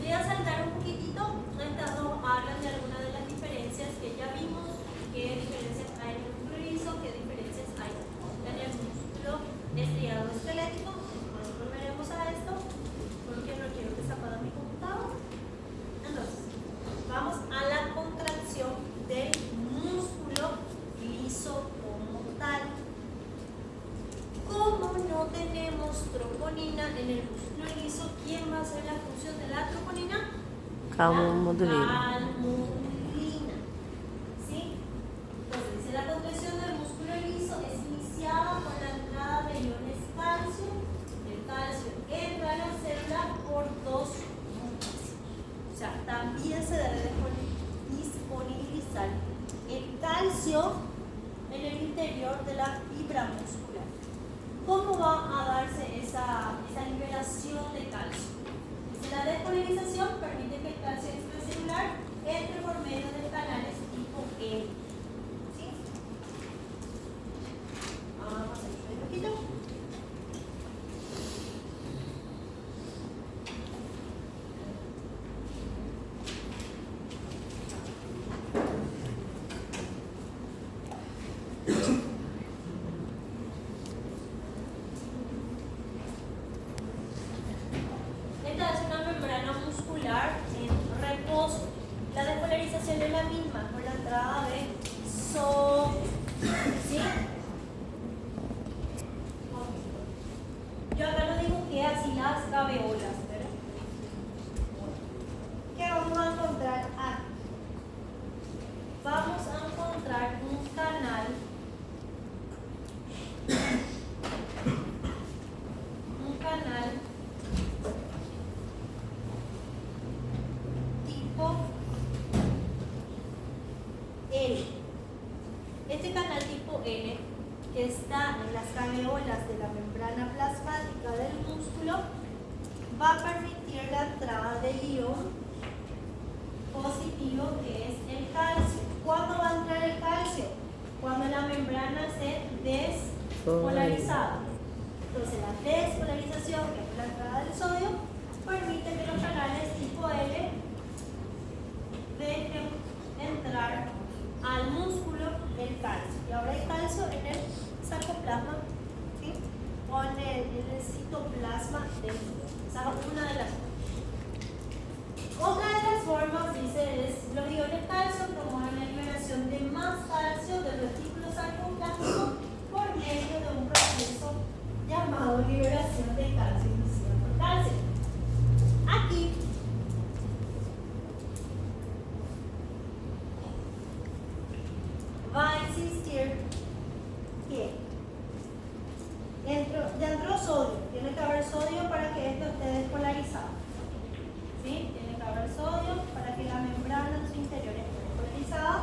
Voy a saltar un poquitito, estas dos hablan de algunas de las diferencias que ya vimos, qué diferencias hay en el músculo liso, qué diferencias hay en el músculo estriado esquelético. Después volveremos a esto, porque no quiero que se apague mi computador. Entonces, vamos a la contracción del músculo liso como tal. Como no tenemos troponina en el músculo liso, ¿quién va a hacer la función de la troponina? Calmodulina. Calmodulina. ¿Sí? Entonces, dice la contracción del músculo liso es iniciada con la entrada de iones calcio. El calcio entra a la célula por dos vías. O sea, también se debe de disponibilizar el calcio en el interior de la fibra muscular. ¿Cómo va a darse esa liberación de calcio? La despolarización permite que el calcio extracelular entre por medio de canales tipo E. ¿Sí? Vamos a hacer un poquito. Esta es una membrana muscular en reposo. La despolarización es la misma, por la entrada de tipo N que está en las caveolas de la membrana plasmática del músculo va a permitir la entrada del ion positivo, que es el calcio. ¿Cuándo va a entrar el calcio? Cuando la membrana esté despolarizada. Entonces la despolarización, que es la entrada del sodio, permite que los canales tipo L dejen entrar al músculo el calcio. Y ahora hay calcio en el sarcoplasma, ¿sí? O en el citoplasma del músculo. Esa es una de las formas. Otra de las formas, dice, es los iones calcio promueven la liberación de más calcio del retículo sarcoplástico por medio de un proceso llamado liberación de calcio inducida por calcio. Aquí va a existir que ya entró sodio, tiene que haber sodio para que esto esté despolarizado. ¿Sí? Tiene que haber sodio para que la membrana en su interior esté despolarizada.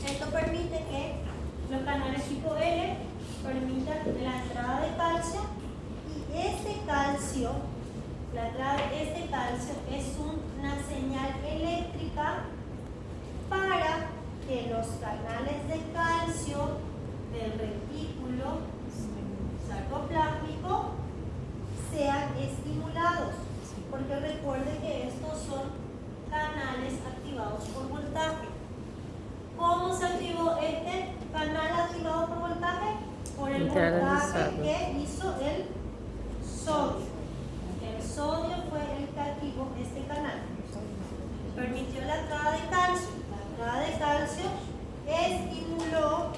Esto permite que los canales tipo L permitan la entrada de calcio, y este calcio, la entrada de este calcio es una señal eléctrica para que los canales de calcio del retículo sarcoplásmico sean estimulados, porque recuerde que estos son canales activados por voltaje. ¿Cómo se activó este canal activado por voltaje? Por el voltaje que hizo el sodio. El sodio fue el que activó este canal. Permitió la entrada de calcio. La entrada de calcio estimuló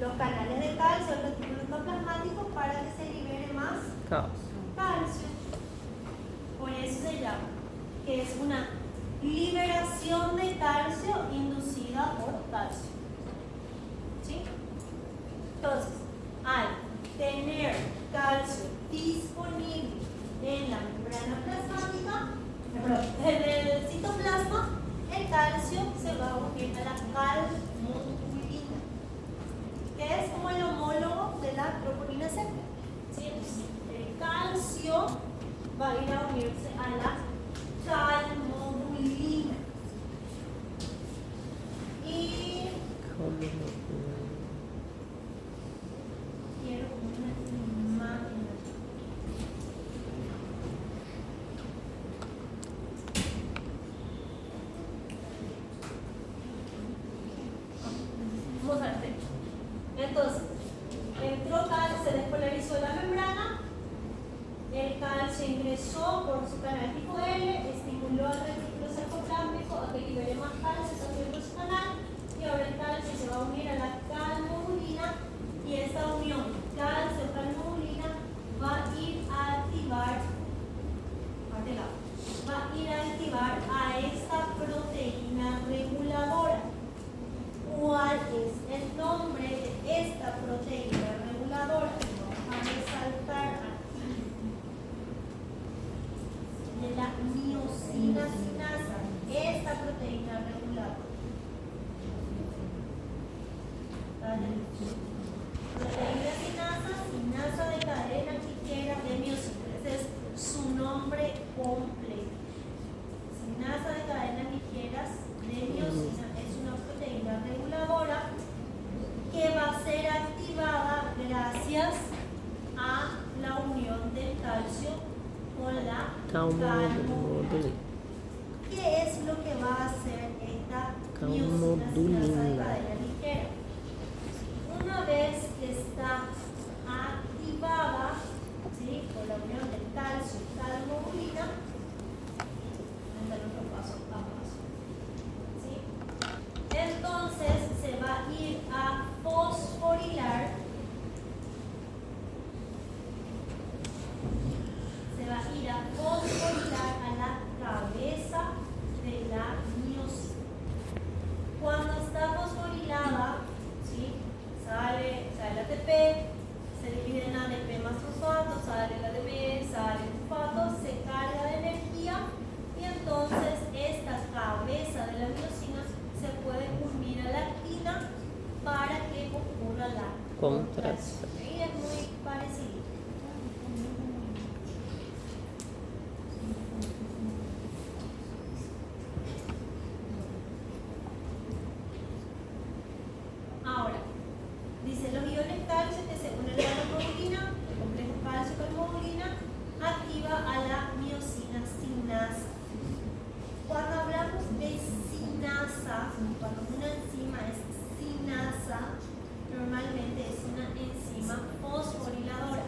los canales de calcio, el retículo endoplasmático, para que se libere más calcio. Por eso se llama que es una liberación de calcio inducida por calcio. ¿Sí? Entonces, al tener calcio disponible en la membrana plasmática, en el citoplasma, el calcio se va a unir a la calmodulina, que es como el homólogo de la troponina C. ¿Sí? Entonces, el calcio va a ir a unirse a la calmodulina. Y quiero una imagen. Vamos a ver. Entonces, entró calcio, se despolarizó la membrana, el calcio ingresó por su canal tipo L, estimuló al retículo sarcoplástico a que libere más calcio también por su canal, y ahora el calcio se va a unir a la calmodulina, y esta unión calcio-calmodulina va a ir a activar, a esta proteína reguladora. ¿Cuál es el nombre de esta proteína reguladora? Vamos a resaltar aquí. De la miosina sinasa, esta proteína reguladora. Proteína sinasa de cadena ligera de miosina. Ese es su nombre completo. Sinasa de cadenas ligeras de miosina es una proteína reguladora que va a ser activada gracias a la unión del calcio con la calmodulina. ¿Qué es lo que va a hacer esta miosina sinasa de cadena ligera? Una vez que está activada, ¿sí?, por la unión del calcio y calmodulina, paso a paso, ¿sí?, entonces se va a ir a fosforilar, a la cabeza de la miosina. Cuando está fosforilada, ¿sí?, sale el ATP, se divide en ADP más fosfato, sale el ADP, sale el fosfato, se carga de energía, y entonces estas contracción. Y es muy parecido. Ahora, dice los iones calcio que se unen a la hemoglobina, el complejo calcio con hemoglobina, activa a la miosina sinasa. Cuando hablamos de sinasa, cuando una enzima es sinasa, normalmente es una enzima fosforiladora.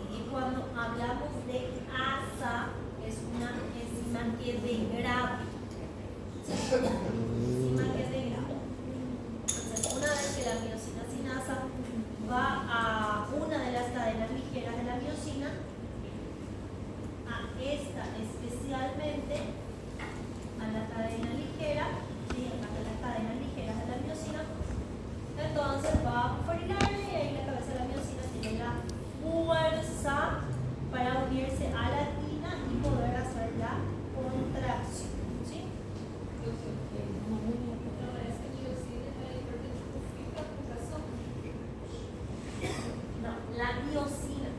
Y cuando hablamos de asa, es una enzima que degrada. Enzima que degrada. Entonces, una vez que la miosina sinasa va a una de las cadenas ligeras de la miosina, a esta especialmente, a la cadena ligera, ¿sí? A las cadenas ligeras de la miosina, entonces va a fosforilar y ahí la cabeza de la miosina tiene la fuerza para unirse a la actina y poder hacer la contracción. ¿Sí? No, la miosina.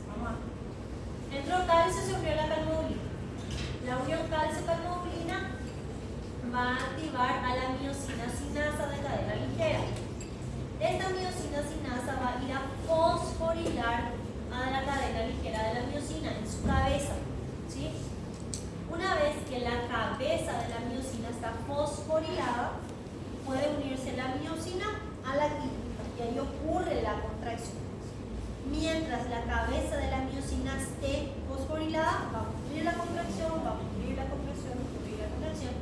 Vamos a ver. Entró calcio, se unió a la calmoglina. La unión calcio-calmoglina va a activar a la miosina sinasa de cadena ligera. Esta miosina sinasa va a ir a fosforilar a la cadena ligera de la miosina en su cabeza. ¿Sí? Una vez que la cabeza de la miosina está fosforilada, puede unirse la miosina a la actina y ahí ocurre la contracción. Mientras la cabeza de la miosina esté fosforilada, va a ocurrir la contracción, va a ocurrir la contracción, va a ocurrir la contracción,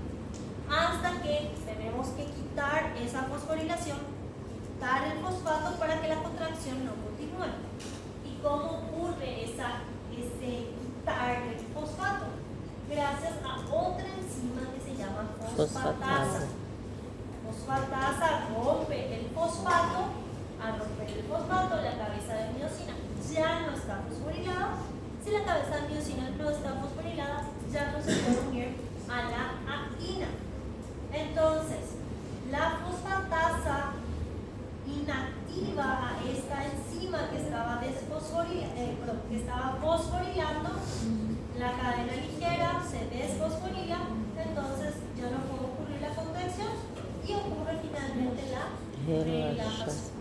hasta que tenemos que quitar esa fosforilación, quitar el fosfato para que la contracción no continúe. ¿Y cómo ocurre ese quitar el fosfato? Gracias a otra enzima que se llama fosfatasa. Fosfatasa rompe el fosfato. Al romper el fosfato, la cabeza de miosina ya no está fosforilada. Si la cabeza de miosina no está fosforilada, ya no se puede unir a la actina. Entonces, la fosfatasa inactiva a esta enzima que estaba fosforilando, la cadena ligera se desfosforila, entonces ya no puede ocurrir la contracción y ocurre finalmente la relajación.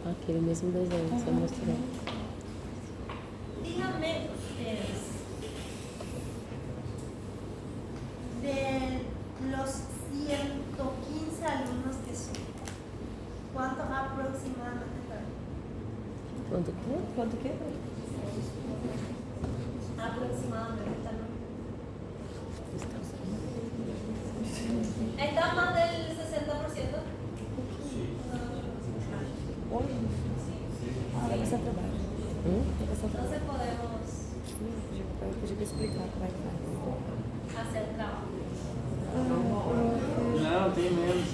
Aquele mesmo desenho que você mostrou. Díganme ustedes, de los 115 alumnos que son, ¿cuántos aproximadamente están? Quanto que? Quanto que? Aproximadamente están. ¿Está más del 60%? Hoje? Ah, vai começar a trabalho. Vai começar a trabalho. Entonces podemos Eu podia explicar como é que faz. hacer trabajo. Não, tem menos.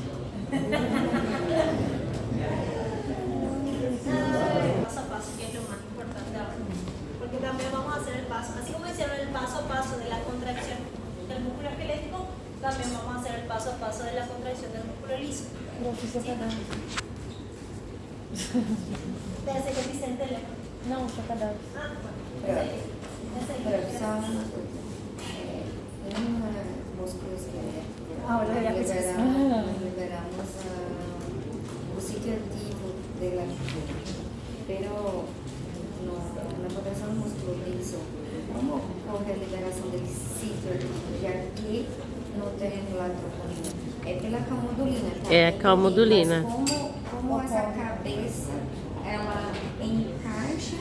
Paso a paso, que es lo más importante ahora. Porque también vamos a hacer el paso, así como hicieron el paso a paso de la contracción del músculo esquelético, también vamos a hacer el paso a paso de la contracción del músculo liso. Professor Cadastro. Desde que dice el teléfono. Não, só cadastro. Ah, bueno. Pero Ese só músculos que Ahora ya liberamos o sitio activo de la figura, pero no podemos músculo liso. ¿Cómo ocurre la liberación del sitio activo? Ya que no tenemos la troponina. Es de la calmodulina. É a calmodulina. Como essa cabeça ela encaixa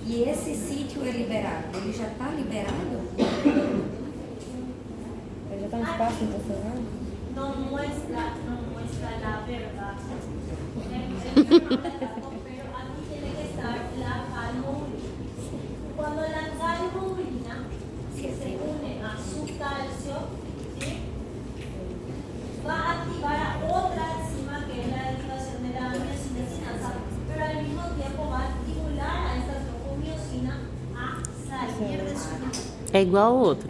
e esse sítio é liberado? Ele já está liberado? Ele já está no espaço intencional? no muestra la verdad. Pero aquí tiene que estar la calmodulina. Cuando la calmodulina se une a su calcio, ¿sí? Va a activar a otra enzima que es la activación de la miosina sinasa, pero al mismo tiempo va a estimular a esta tropomiosina a salir É igual ao outro.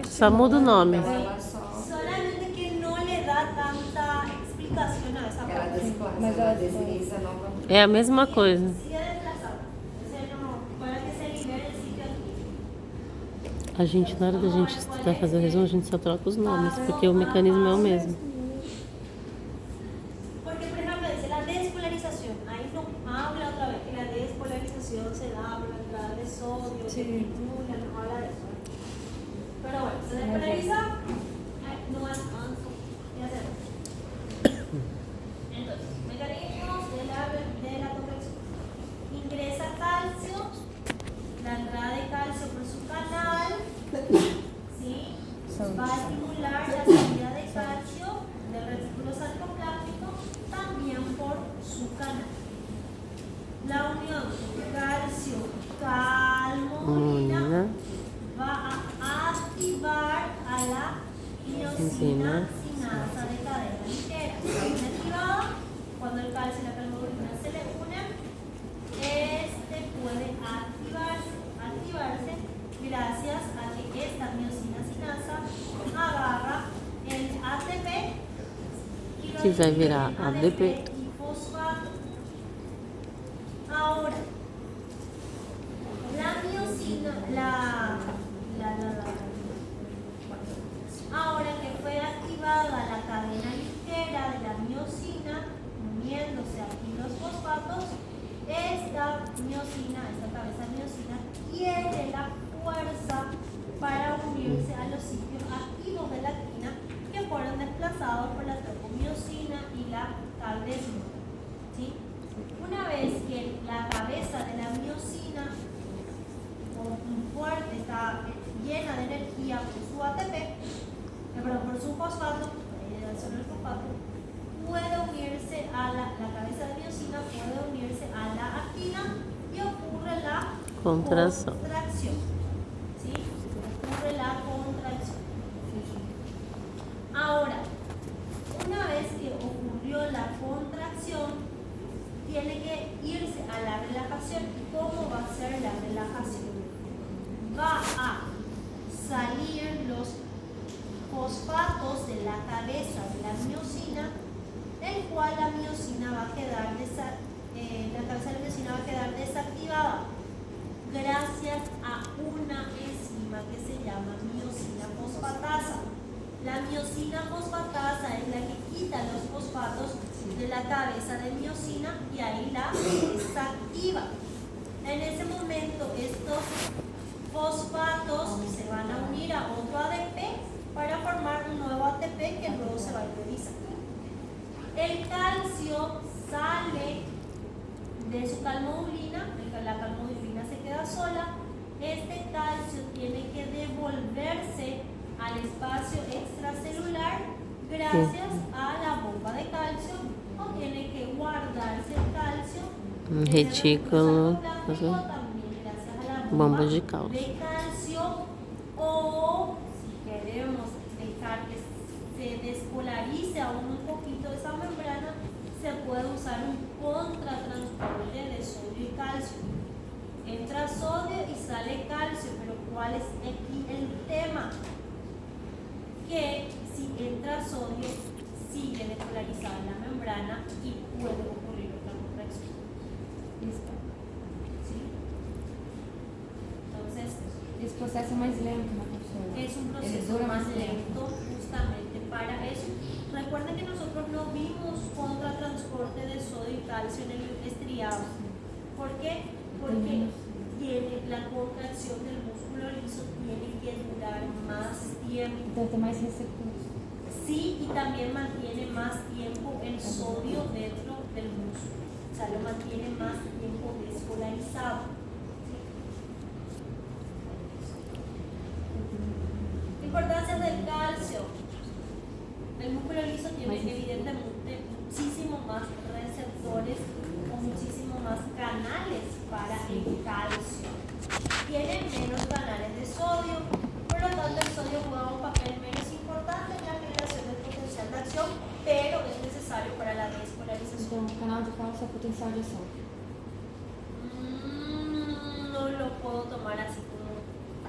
Só muda o nome. Ela só. Solamente que no le da tanta explicación a esa Ela parte. desplaza, Mas ela ela desliza novamente. É a mesma coisa. Sigue desplazada. O sea, no, para que se libere el sitio aquí. A gente, na hora da gente estudar fazer o resumo, a gente só troca os nomes, porque o mecanismo é o mesmo. Porque, por ejemplo, dice la despolarización. Ahí no habla otra vez que la despolarización se da por la entrada de sodio, que estimula, no habla de eso. Pero bueno, se despolariza, no hay avanzo. Ya se ve. Entonces, mecanismos de la contracción. Ingresa calcio, la entrada de calcio por su canal, ¿sí? Va a estimular la salida de calcio del retículo sarcoplástico también por su canal. La unión calcio-calmolina va a activar a la miosina sinasa de cadena ligera. Está activada cuando el calcio y la calmolina se le unen. Este puede activarse gracias a que esta miosina sinasa agarra el ATP Que vai virar ADP. y fosfato. Ahora, la miosina, ahora que fue activada la cadena ligera de la miosina, uniéndose aquí los fosfatos, esta cabeza miosina, tiene la fuerza para unirse a los sitios activos de la actina que fueron desplazados por la tropomiosina y la caldesmina. ¿Sí? Una vez que la cabeza de la miosina fuerte está llena de energía por su ATP, por su fosfato, sobre el fosfato, puede unirse a la cabeza de miosina, puede unirse a la actina y ocurre la Contração. ¿Sí? Ocurre la contracción. Ahora, una vez que ocurrió la contracción, tiene que irse a la relajación. ¿Y cómo va a ser la relajación? Va a salir los fosfatos de la cabeza de la miosina, el cual la miosina va a quedar la cabeza de la miosina va a quedar desactivada gracias a una enzima que se llama miosina fosfatasa. La miosina fosfatasa es la que quita los fosfatos de la cabeza de miosina y ahí la desactiva. En ese momento estos fosfatos se van a unir a otro ADP para formar un nuevo ATP que luego se va a hidrolizar. El calcio sale de su calmodulina, la calmodulina se queda sola. Este calcio tiene que devolverse al espacio extracelular gracias a la bomba de calcio, o tiene que guardarse el calcio Um retículo, también gracias a la bomba de calcio. de calcio, o si queremos dejar que se despolarice aún un poquito esa membrana, se puede usar un contratransporte de sodio y calcio. Entra sodio y sale calcio, pero ¿cuál es aquí el tema? Que si entra sodio, sigue despolarizada la membrana y puede ocurrir otra contracción. ¿Listo? ¿Sí? Entonces, Esse processo é mais lento, né, professora? es un Ele proceso dura más mais tempo. lento justamente para eso. Recuerden que nosotros no vimos contratransporte de sodio y calcio en el estriado. ¿Por qué? Porque la contracción del músculo liso tiene que durar más tiempo. Então tem mais receptores. Sí, y también mantiene más tiempo el sodio dentro del músculo. O sea, lo mantiene más tiempo despolarizado. Importancia del calcio. El músculo liso tiene evidentemente muchísimo más receptores o muchísimo más canales para el calcio. Tiene menos canales de sodio, por lo tanto el sodio juega un papel menos importante en la generación del potencial de acción, pero es necesario para la despolarización. Então, o canal de cálcio é o potencial de ação. No lo puedo tomar así como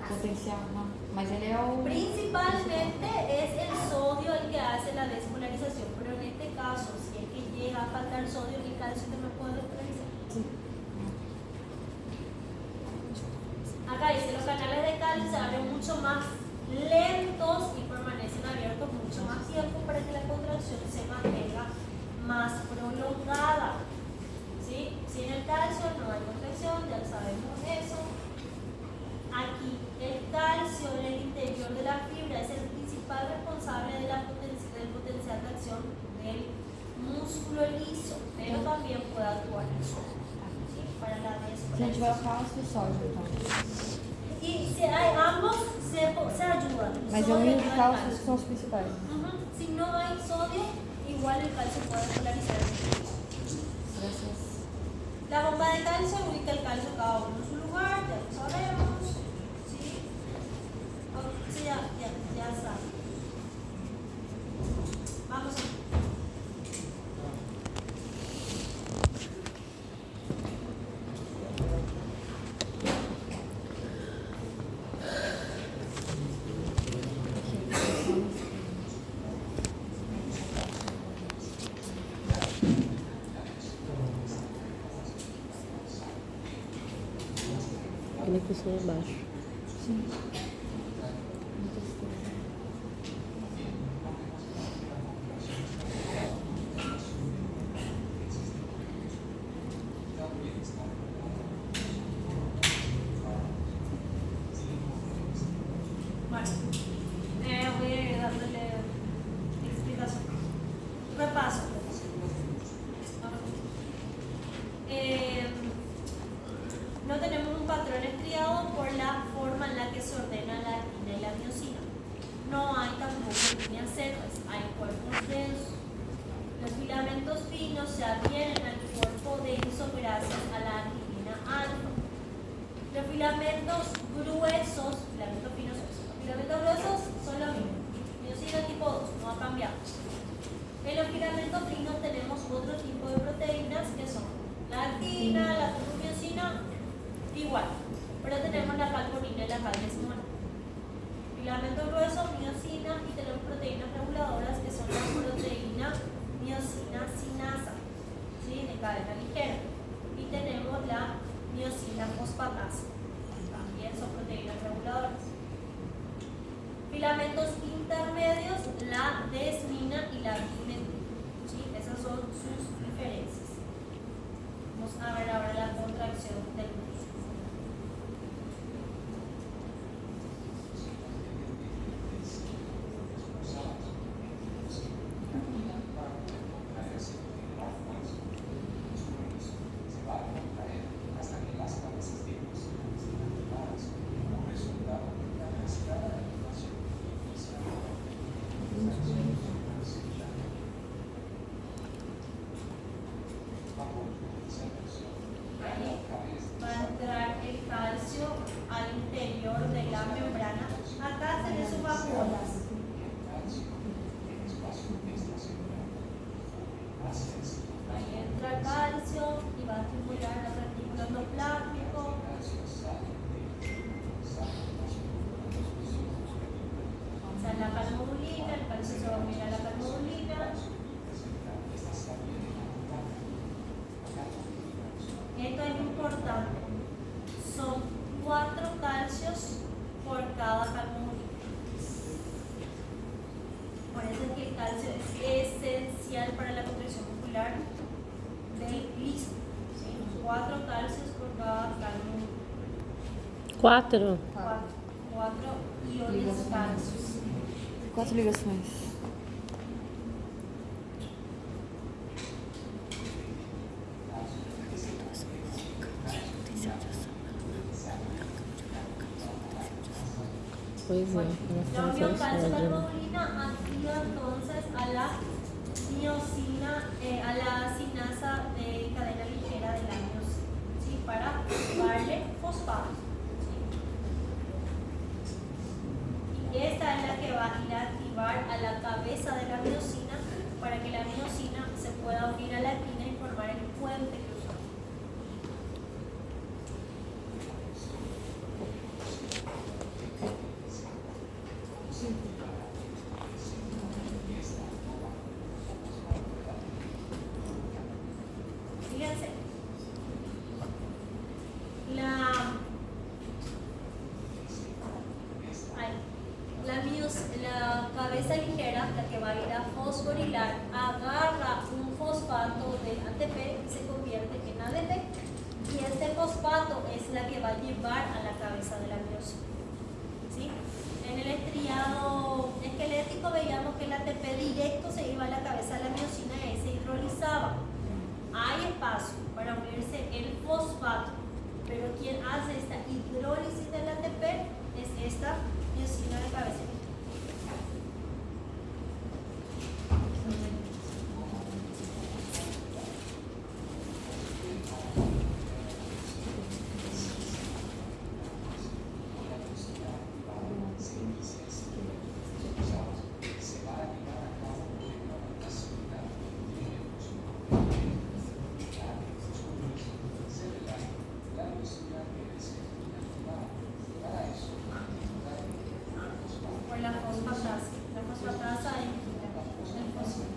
Potencial, não. Mas ele é o... Principalmente es el sodio el que hace la despolarización, pero en este caso, si es que llega a faltar sodio, el calcio también puede despolarizar. Acá dice, los canales de calcio se abren mucho más lentos y permanecen abiertos mucho más tiempo para que la contracción se mantenga más prolongada. ¿Sí? Sin el calcio no hay contracción, ya sabemos eso. Aquí, el calcio en el interior de la fibra es el principal responsable de del potencial de acción del músculo liso, pero también puede actuar ¿sí? Para la Se a gente tiver o cálcio e o sódio, então. Y si hay ambos se ayudan. Mas eu e o cálcio são os principais. Si no hay sodio, igual el calcio puede polarizar. Graças. La bomba de calcio ubica el calcio cada uno en su lugar, ya lo sabemos. ¿Sí? Sí, ya saben. Vamos a Ele funciona embaixo. Sim. Bueno, voy a ir dándole explicación. Repaso. No tenemos un patrón estriado por la forma en la que se ordena la actina y la miosina. No hay tampoco líneas secas, hay cuerpos densos. Los filamentos finos se adhieren al cuerpo denso gracias a la actina alfa. Los filamentos gruesos, filamentos finos, los filamentos gruesos son lo mismo. Miosina tipo 2, no ha cambiado. En los filamentos finos tenemos otro tipo de proteínas que son la actina, la miosina, igual. Pero tenemos la calponina y la caldesimona. Filamento grueso, miosina, y tenemos proteínas reguladoras que son la proteína miosina sinasa, ¿sí? De cadena ligera. Y tenemos la miosina fosfatasa, también son proteínas reguladoras. Filamentos intermedios, la desmina y la dimetina, ¿sí? Esas son sus diferencias. Vamos a ver ahora la contracción del músculo. Va a entrar el calcio al interior de la membrana. Acá tenés sus vacuolas. Ahí entra calcio y va a estimular el retículo endoplasmático. O sea, la calmodulina, el calcio se va a unir a la calmodulina. Esto es importante. Son 4 calcios por cada calmodulina. Por eso es que el calcio es esencial para la contracción muscular del liso. ¿Sí? 4 calcios por cada calmodulina. 4? 4 iones cálcios. 4 ligações. Pois é, La ela unión faz sódio. calcio-calmodulina activa entonces a la miosina, a la sinasa de cadena ligera de la miosina, ¿sí? Para darle fosfato. ¿Sí? Y esta es la que va a ir a activar a la cabeza de la miosina para que la miosina se pueda unir a la actina y formar el puente cruzado. Fíjense, la cabeza ligera, la que va a ir a fosforilar, agarra un fosfato del ATP y se convierte en ADP. Y este fosfato es la que va a llevar a la cabeza de la miosina. ¿Sí? En el estriado esquelético veíamos que el ATP directo se iba a la cabeza de la miosina y se hidrolizaba. Hay espacio para unirse el fosfato, pero quien hace esta hidrólisis del ATP es esta miosina de cabeza. La fosfatasa en el fosfato.